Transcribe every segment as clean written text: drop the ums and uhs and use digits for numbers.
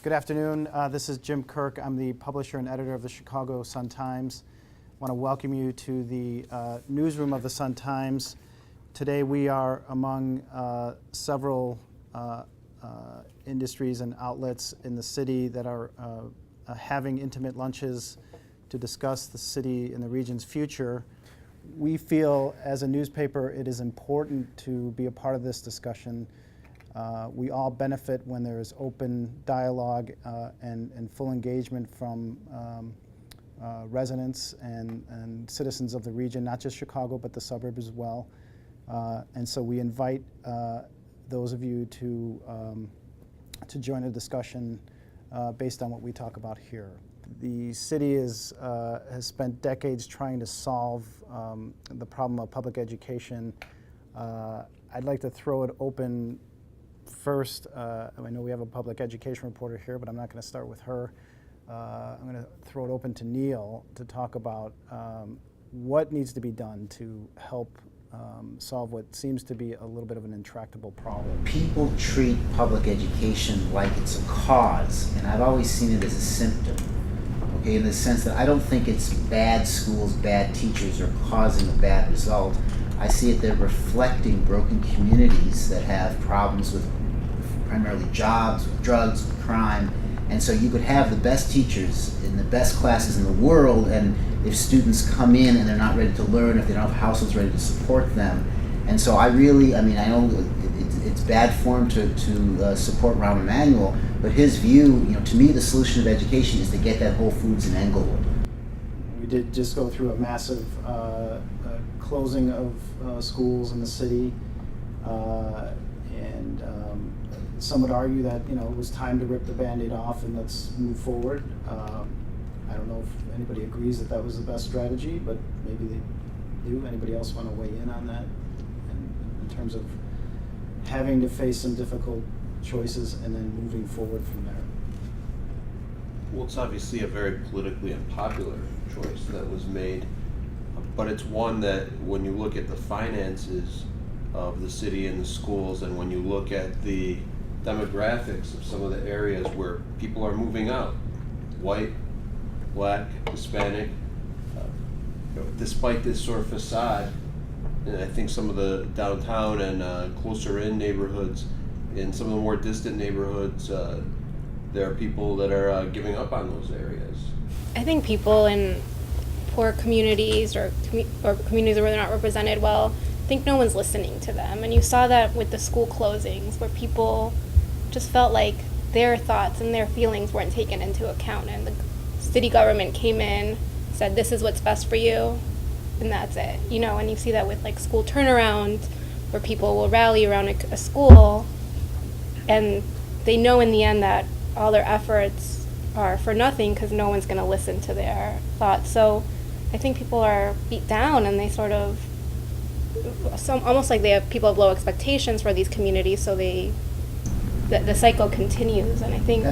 Good afternoon. This is Jim Kirk. I'm the publisher and editor of the Chicago Sun-Times. I want to welcome you to the newsroom of the Sun-Times. Today we are among several industries and outlets in the city that are having intimate lunches to discuss the city and the region's future. We feel as a newspaper it is important to be a part of this discussion. We all benefit when there is open dialogue and full engagement from residents and citizens of the region, not just Chicago, but the suburbs as well. And so we invite those of you to join the discussion based on what we talk about here. The city has spent decades trying to solve the problem of public education. I'd like to throw it open first. I know we have a public education reporter here, but I'm not going to start with her. I'm going to throw it open to Neil to talk about what needs to be done to help solve what seems to be a little bit of an intractable problem. People treat public education like it's a cause, and I've always seen it as a symptom. Okay, in the sense that I don't think it's bad schools, bad teachers are causing a bad result. I see it, they're reflecting broken communities that have problems with primarily jobs, with drugs, with crime. And so you could have the best teachers in the best classes in the world, and if students come in and they're not ready to learn, if they don't have households ready to support them. And so I know it's bad form to support Rahm Emanuel, but his view, to me the solution of education is to get that Whole Foods in Englewood. We did just go through a massive closing of schools in the city, and some would argue that it was time to rip the Band-Aid off and let's move forward. I don't know if anybody agrees that that was the best strategy, but maybe they do. Anybody else want to weigh in on that in terms of having to face some difficult choices and then moving forward from there? Well, it's obviously a very politically unpopular choice that was made, but it's one that when you look at the finances of the city and the schools, and when you look at the demographics of some of the areas where people are moving out, white, black, Hispanic, despite this sort of facade, and I think some of the downtown and closer in neighborhoods, in some of the more distant neighborhoods, there are people that are giving up on those areas. I think people in poor communities or communities where they're not represented well, I think no one's listening to them. And you saw that with the school closings, where people just felt like their thoughts and their feelings weren't taken into account. And the city government came in, said, this is what's best for you, and that's it. And you see that with like school turnaround, where people will rally around a school, and they know in the end that all their efforts are for nothing because no one's going to listen to their thoughts. So I think people are beat down, and they sort of, almost like people have low expectations for these communities, so the cycle continues. And I think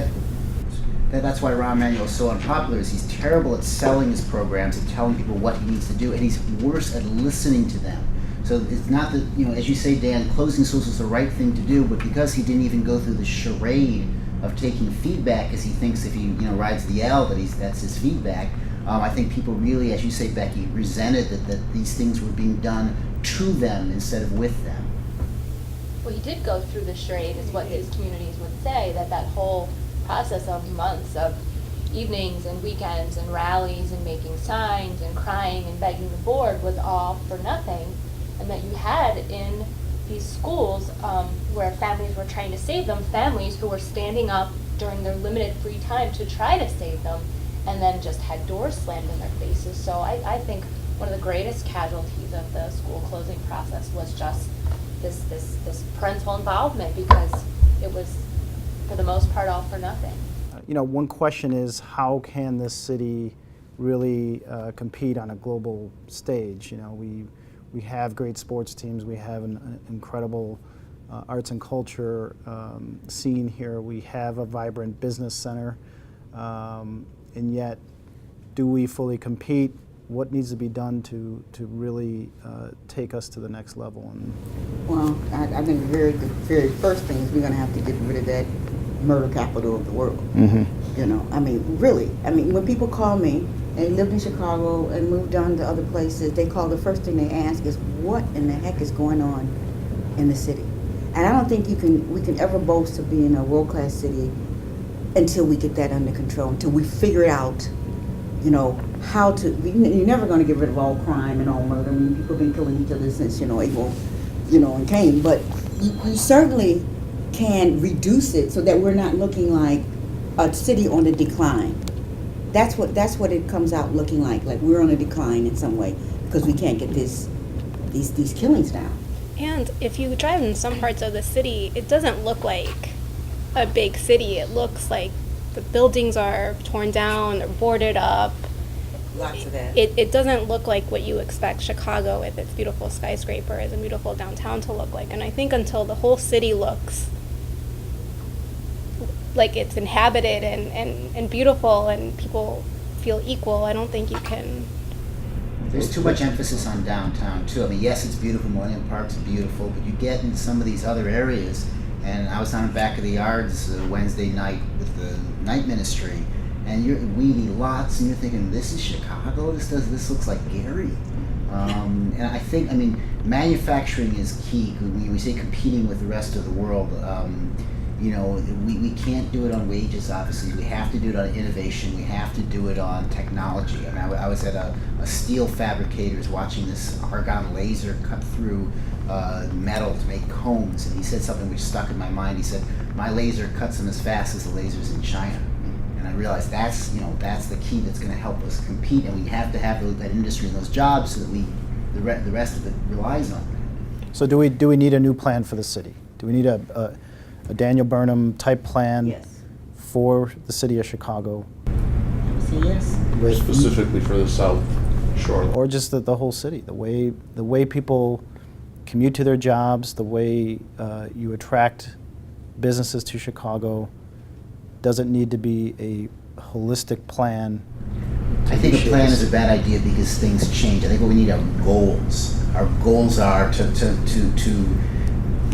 that's why Rahm Emanuel is so unpopular. Is he's terrible at selling his programs and telling people what he needs to do, and he's worse at listening to them. So it's not that, as you say, Dan, closing schools was the right thing to do, but because he didn't even go through the charade of taking feedback, as he thinks if he rides the L that's his feedback. I think people really, as you say, Becky, resented that these things were being done to them instead of with them. Well, he did go through the charade, is what his communities would say, that whole process of months of evenings and weekends and rallies and making signs and crying and begging the board was all for nothing, and that you had in these schools where families were trying to save them, families who were standing up during their limited free time to try to save them, and then just had doors slammed in their faces. So I think one of the greatest casualties of the school closing process was just this parental involvement, because it was, for the most part, all for nothing. One question is, how can this city really compete on a global stage? We have great sports teams. We have an incredible arts and culture scene here. We have a vibrant business center. And yet, do we fully compete? What needs to be done to really take us to the next level? Well, I think the very first thing is we're going to have to get rid of that murder capital of the world. Mhm. You know, I mean, really. I mean, when people call me and lived in Chicago and moved on to other places, they call, the first thing they ask is, what in the heck is going on in the city? And I don't think we can ever boast of being a world-class city until we get that under control, until we figure out, you know, how to, you're never going to get rid of all crime and all murder. I mean, people have been killing each other since, you know, Abel, you know, and Cain. But you certainly can reduce it so that we're not looking like a city on a decline. That's what it comes out looking like we're on a decline in some way because we can't get these killings down. And if you drive in some parts of the city, it doesn't look like a big city. It looks like the buildings are torn down, they're boarded up. Lots of that. It doesn't look like what you expect Chicago with its beautiful skyscrapers and beautiful downtown to look like. And I think until the whole city looks like it's inhabited and beautiful and people feel equal, I don't think you can. There's too much emphasis on downtown too. I mean, yes, it's beautiful, Millennium Park's beautiful, but you get in some of these other areas, and I was on the back of the yards Wednesday night with the night ministry, and you're weedy lots, and you're thinking, this is Chicago? This looks like Gary. And I think, I mean, manufacturing is key. When we say competing with the rest of the world, you know, we can't do it on wages, obviously. We have to do it on innovation. We have to do it on technology. I mean, I was at a steel fabricator's watching this argon laser cut through metal to make combs, and he said something which stuck in my mind. He said, my laser cuts them as fast as the lasers in China. And I realized that's the key that's going to help us compete, and we have to have that industry and those jobs so that the rest of it relies on it. So do we need a new plan for the city? Do we need a Daniel Burnham type plan Yes. for the city of Chicago? Say yes. With, Specifically for the South Shore. or just the whole city, the way people commute to their jobs, the way you attract businesses to Chicago. Does it need to be a holistic plan? I think a plan is a bad idea because things change. I think what we need are goals. Our goals are to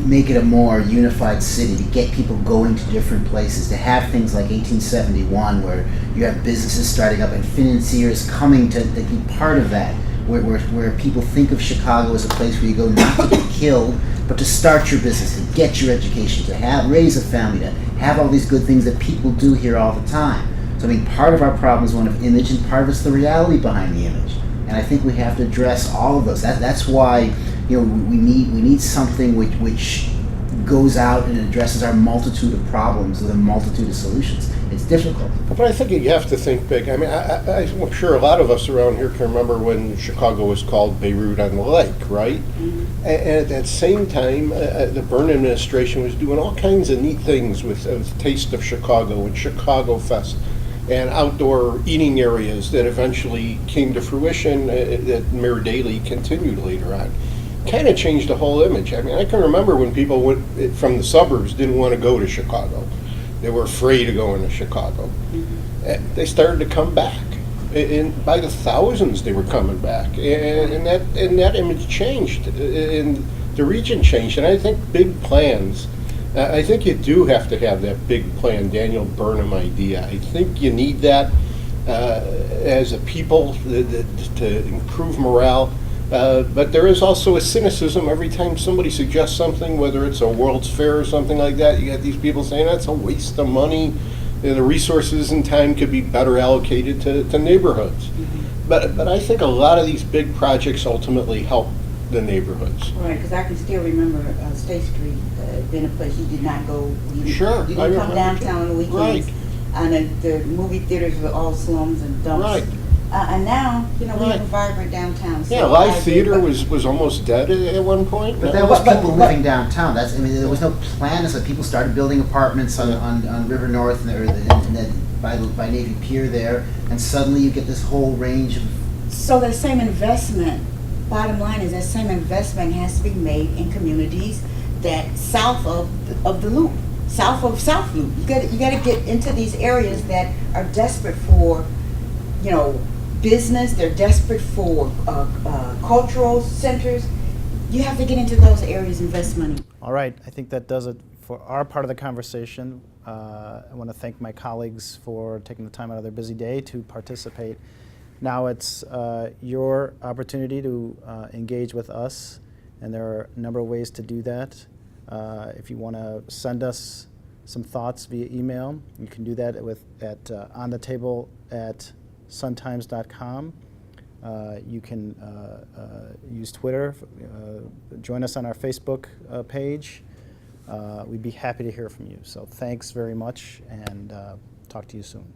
make it a more unified city, to get people going to different places, to have things like 1871 where you have businesses starting up and financiers coming to be part of that, where people think of Chicago as a place where you go not to get killed, but to start your business, to get your education, to raise a family, to have all these good things that people do here all the time. So I mean, part of our problem is one of image, and part of it's the reality behind the image. And I think we have to address all of those. That's why, you know, we need something which goes out and addresses our multitude of problems with a multitude of solutions. It's difficult. But I think you have to think big. I mean, I'm sure a lot of us around here can remember when Chicago was called Beirut on the Lake, right? Mm-hmm. And at that same time, the Byrne administration was doing all kinds of neat things with Taste of Chicago and Chicago Fest and outdoor eating areas that eventually came to fruition that Mayor Daley continued later on. Kind of changed the whole image. I mean, I can remember when people went from the suburbs didn't want to go to Chicago. They were afraid of going to Chicago. Mm-hmm. They started to come back. And by the thousands, they were coming back. And that image changed. And the region changed. And I think big plans, I think you do have to have that big plan, Daniel Burnham idea. I think you need that as a people to improve morale. But there is also a cynicism every time somebody suggests something, whether it's a World's Fair or something like that. You got these people saying that's a waste of money. And the resources and time could be better allocated to neighborhoods. Mm-hmm. But I think a lot of these big projects ultimately help the neighborhoods. Right, because I can still remember State Street being a place you did not go. Sure. You didn't come downtown on the weekends. Right. And the movie theaters were all slums and dumps. Right. And now, you know, we Right. have a vibrant downtown. So Yeah, live theater was almost dead at one point. But that was people living downtown. There was no plan. So people started building apartments on River North and then by Navy Pier there, and suddenly you get this whole range of. So that same investment, bottom line is that same investment has to be made in communities that south of the loop, south of South Loop. You got to get into these areas that are desperate for, you know, business. They're desperate for cultural centers. You have to get into those areas, invest money. All right, I think that does it for our part of the conversation. I want to thank my colleagues for taking the time out of their busy day to participate. Now it's your opportunity to engage with us, and there are a number of ways to do that. If you want to send us some thoughts via email, you can do that at onthetable@suntimes.com. You can use Twitter, join us on our Facebook page. We'd be happy to hear from you. So thanks very much, and talk to you soon.